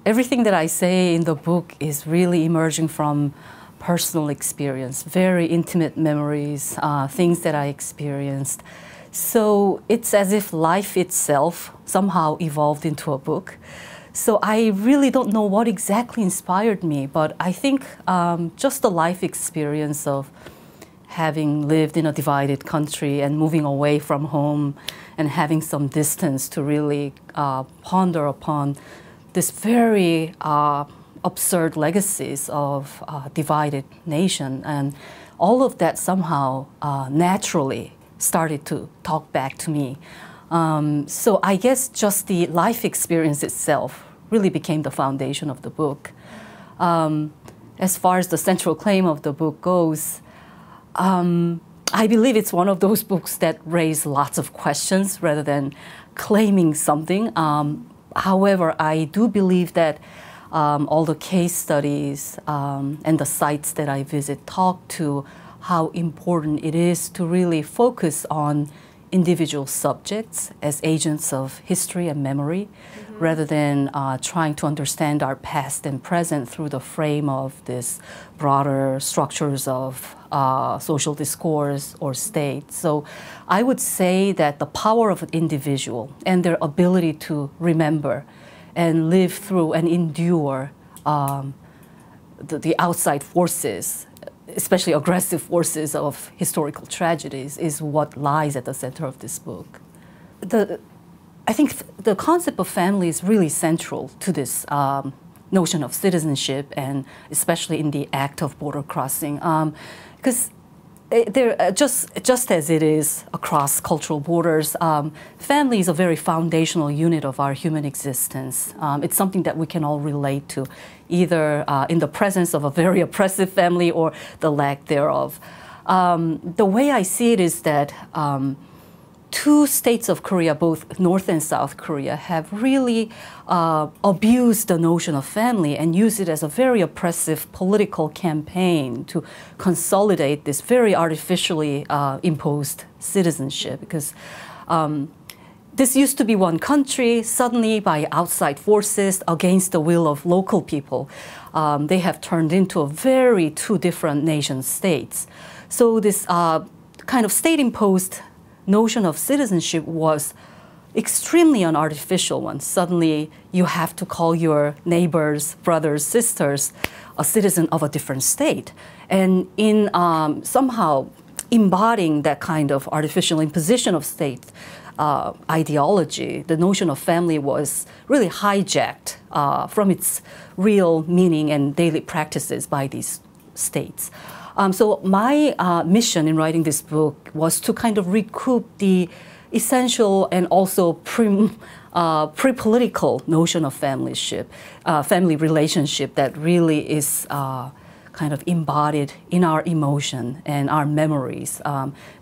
everything that I say in the book is really emerging from personal experience, very intimate memories, things that I experienced. So it's as if life itself somehow evolved into a book. So I really don't know what exactly inspired me, but I think just the life experience of having lived in a divided country and moving away from home and having some distance to really ponder upon this very absurd legacies of divided nation. And all of that somehow naturally started to talk back to me. So I guess just the life experience itself really became the foundation of the book. As far as the central claim of the book goes, I believe it's one of those books that raise lots of questions rather than claiming something. However, I do believe that all the case studies and the sites that I visit talk to how important it is to really focus on individual subjects as agents of history and memory, rather than trying to understand our past and present through the frame of this broader structures of social discourse or state. So I would say that the power of an individual and their ability to remember and live through and endure the outside forces, especially aggressive forces of historical tragedies, is what lies at the center of this book. I think the concept of family is really central to this notion of citizenship, and especially in the act of border crossing, because just as it is across cultural borders, family is a very foundational unit of our human existence. It's something that we can all relate to, either in the presence of a very oppressive family or the lack thereof. The way I see it is that two states of Korea, both North and South Korea, have really abused the notion of family and used it as a very oppressive political campaign to consolidate this very artificially imposed citizenship. Because this used to be one country, suddenly by outside forces against the will of local people, they have turned into a very two different nation states. So this kind of state-imposed notion of citizenship was extremely an artificial one. Suddenly, you have to call your neighbors, brothers, sisters, a citizen of a different state. And in somehow embodying that kind of artificial imposition of state ideology, the notion of family was really hijacked from its real meaning and daily practices by these states. So my mission in writing this book was to kind of recoup the essential and also pre-political notion of family relationship that really is kind of embodied in our emotion and our memories,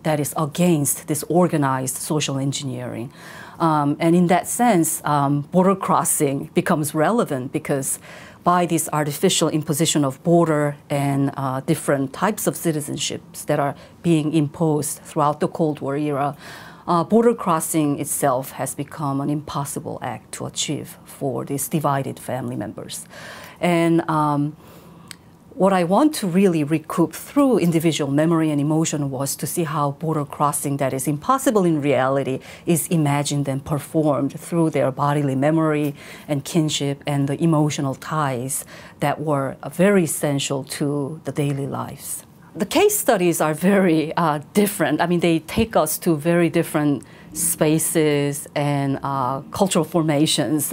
that is against this organized social engineering. And in that sense, border crossing becomes relevant because by this artificial imposition of border and different types of citizenships that are being imposed throughout the Cold War era, border crossing itself has become an impossible act to achieve for these divided family members. And what I want to really recoup through individual memory and emotion was to see how border crossing that is impossible in reality is imagined and performed through their bodily memory and kinship and the emotional ties that were very essential to the daily lives. The case studies are very different. I mean, they take us to very different spaces and cultural formations.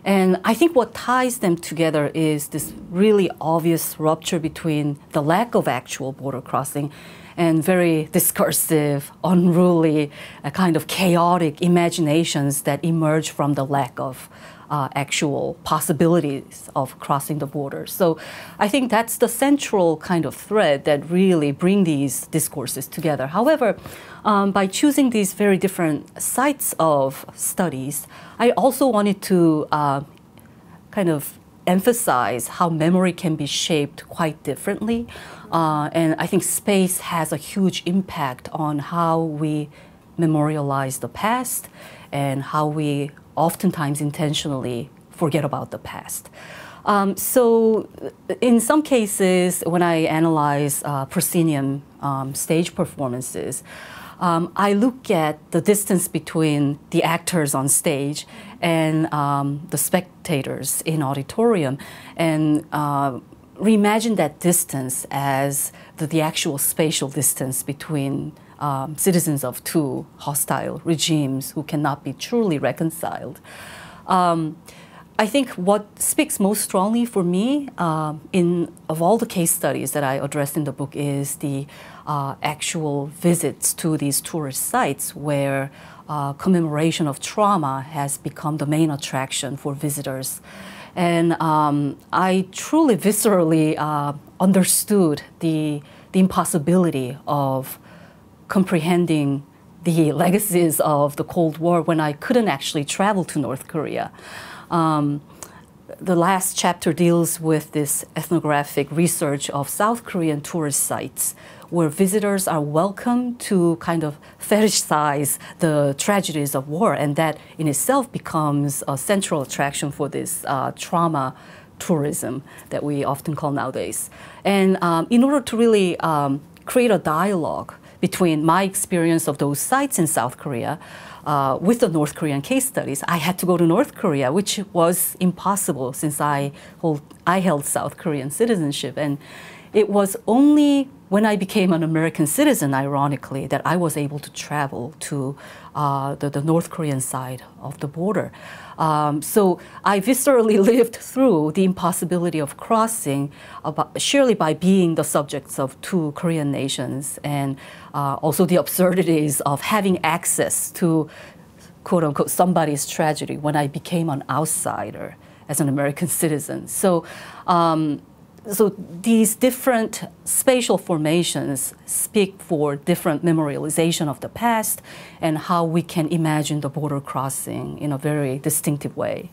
And I think what ties them together is this really obvious rupture between the lack of actual border crossing and very discursive, unruly, kind of chaotic imaginations that emerge from the lack of actual possibilities of crossing the border. So I think that's the central kind of thread that really bring these discourses together. However, by choosing these very different sites of studies, I also wanted to kind of emphasize how memory can be shaped quite differently. And I think space has a huge impact on how we memorialize the past and how we oftentimes intentionally forget about the past. So in some cases, when I analyze proscenium stage performances, I look at the distance between the actors on stage and the spectators in auditorium, and reimagine that distance as the actual spatial distance between citizens of two hostile regimes who cannot be truly reconciled. I think what speaks most strongly for me of all the case studies that I addressed in the book is the actual visits to these tourist sites where commemoration of trauma has become the main attraction for visitors. And I truly viscerally understood the impossibility of comprehending the legacies of the Cold War when I couldn't actually travel to North Korea. The last chapter deals with this ethnographic research of South Korean tourist sites where visitors are welcome to kind of fetishize the tragedies of war, and that in itself becomes a central attraction for this trauma tourism that we often call nowadays. And in order to really create a dialogue between my experience of those sites in South Korea with the North Korean case studies, I had to go to North Korea, which was impossible since I held South Korean citizenship. And it was only when I became an American citizen, ironically, that I was able to travel to the North Korean side of the border. So I viscerally lived through the impossibility of crossing, surely by being the subjects of two Korean nations, and also the absurdities of having access to, quote unquote, somebody's tragedy when I became an outsider as an American citizen. So these different spatial formations speak for different memorialization of the past and how we can imagine the border crossing in a very distinctive way.